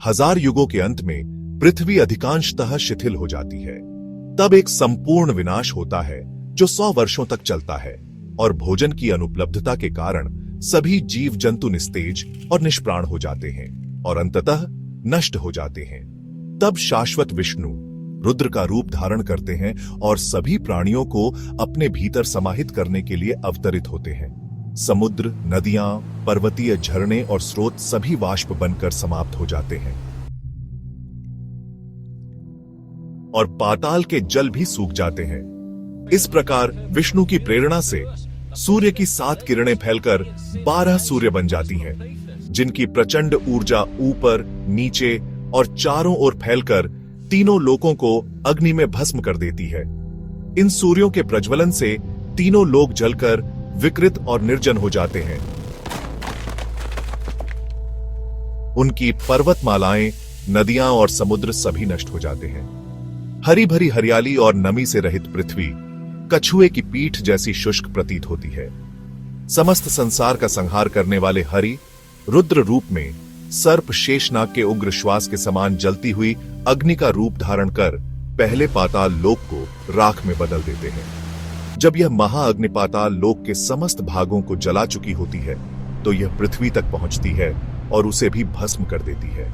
1000 युगों के अंत में पृथ्वी अधिकांशतः शिथिल हो जाती है। तब एक संपूर्ण विनाश होता है जो 100 वर्षों तक चलता है और भोजन की अनुपलब्धता के कारण सभी जीव जंतु निस्तेज और निष्प्राण हो जाते हैं और अंततः नष्ट हो जाते हैं। तब शाश्वत विष्णु रुद्र का रूप धारण करते हैं और सभी प्राणियों को अपने भीतर समाहित करने के लिए अवतरित होते हैं। समुद्र, नदियां, पर्वतीय झरने और स्रोत सभी वाष्प बनकर समाप्त हो जाते हैं और पाताल के जल भी सूख जाते हैं। इस प्रकार विष्णु की प्रेरणा से सूर्य की 7 किरणें फैलकर 12 सूर्य बन जाती हैं, जिनकी प्रचंड ऊर्जा ऊपर, नीचे और चारों ओर फैलकर तीनों लोकों को अग्नि में भस्म कर देती है। इन सूर्यों के प्रज्वलन से तीनों लोक जलकर विकृत और निर्जन हो जाते हैं। उनकी पर्वतमालाएं, नदियां और समुद्र सभी नष्ट हो जाते हैं। हरी भरी हरियाली और नमी से रहित पृथ्वी कछुए की पीठ जैसी शुष्क प्रतीत होती है। समस्त संसार का संहार करने वाले हरि रुद्र रूप में सर्प शेषनाग के उग्र श्वास के समान जलती हुई अग्नि का रूप धारण कर पहले पाताल लोक को राख में बदल देते हैं। जब यह महाअग्नि पाताल लोक के समस्त भागों को जला चुकी होती है तो यह पृथ्वी तक पहुंचती है और उसे भी भस्म कर देती है।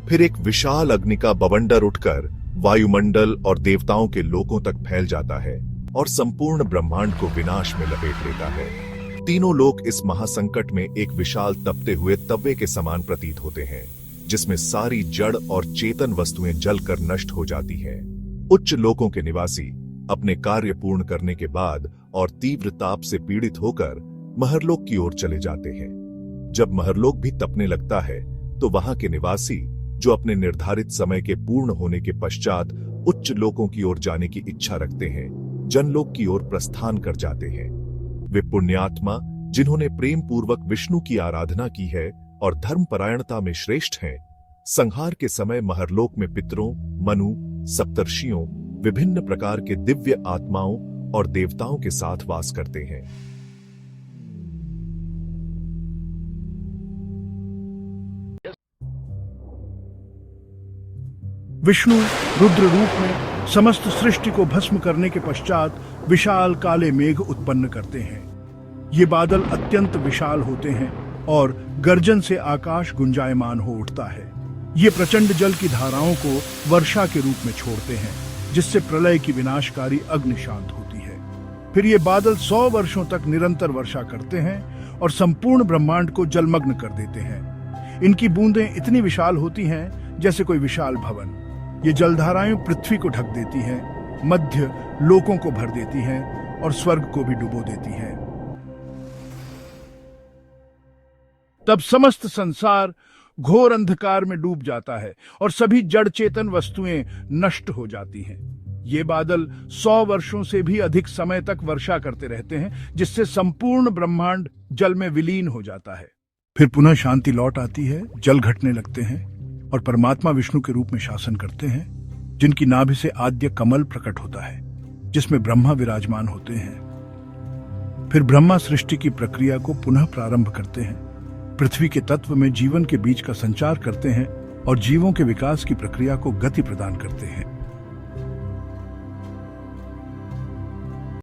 फिर एक विशाल अग्नि का बवंडर उठकर वायुमंडल और देवताओं के लोकों तक फैल जाता है और संपूर्ण ब्रह्मांड को विनाश में लपेट लेता है। तीनों लोक इस महासंकट में एक विशाल तपते हुए तवे के समान प्रतीत होते हैं, जिसमें सारी जड़ और चेतन वस्तुएं जलकर नष्ट हो जाती हैं। उच्च लोकों के निवासी अपने कार्य पूर्ण करने के बाद और तीव्र ताप से पीड़ित होकर महरलोक की ओर चले जाते हैं। जब महरलोक भी तपने लगता है तो वहां के निवासी जो अपने निर्धारित समय के पूर्ण होने के पश्चात उच्च लोकों की ओर जाने की इच्छा रखते हैं, जनलोक की ओर प्रस्थान कर जाते हैं। वे पुण्यात्मा जिन्होंने प्रेम पूर्वक विष्णु की आराधना की है और धर्मपरायणता में श्रेष्ठ हैं, संहार के समय महरलोक में पितरों, मनु, सप्तर्षियों, विभिन्न प्रकार के दिव्य आत्माओं और देवताओं के साथ वास करते हैं। विष्णु रुद्र रूप में समस्त सृष्टि को भस्म करने के पश्चात विशाल काले मेघ उत्पन्न करते हैं। ये बादल अत्यंत विशाल होते हैं और गर्जन से आकाश गुंजायमान हो उठता है। ये प्रचंड जल की धाराओं को वर्षा के रूप में छोड़ते हैं, जिससे प्रलय की विनाशकारी अग्नि शांत होती है। फिर ये बादल 100 वर्षों तक निरंतर वर्षा करते हैं और संपूर्ण ब्रह्मांड को जलमग्न कर देते हैं। इनकी बूंदें इतनी विशाल होती हैं जैसे कोई विशाल भवन। ये जलधाराएं पृथ्वी को ढक देती हैं, मध्य लोकों को भर देती हैं और स्वर्ग को भी डुबो देती हैं। तब समस्त संसार घोर अंधकार में डूब जाता है और सभी जड़ चेतन वस्तुएं नष्ट हो जाती हैं। ये बादल 100 वर्षों से भी अधिक समय तक वर्षा करते रहते हैं, जिससे संपूर्ण ब्रह्मांड जल में विलीन हो जाता है। फिर पुनः शांति लौट आती है, जल घटने लगते हैं और परमात्मा विष्णु के रूप में शासन करते हैं, जिनकी नाभि से आद्य कमल प्रकट होता है, जिसमें ब्रह्मा विराजमान होते हैं। फिर ब्रह्मा सृष्टि की प्रक्रिया को पुनः प्रारंभ करते हैं, पृथ्वी के तत्व में जीवन के बीज का संचार करते हैं और जीवों के विकास की प्रक्रिया को गति प्रदान करते हैं।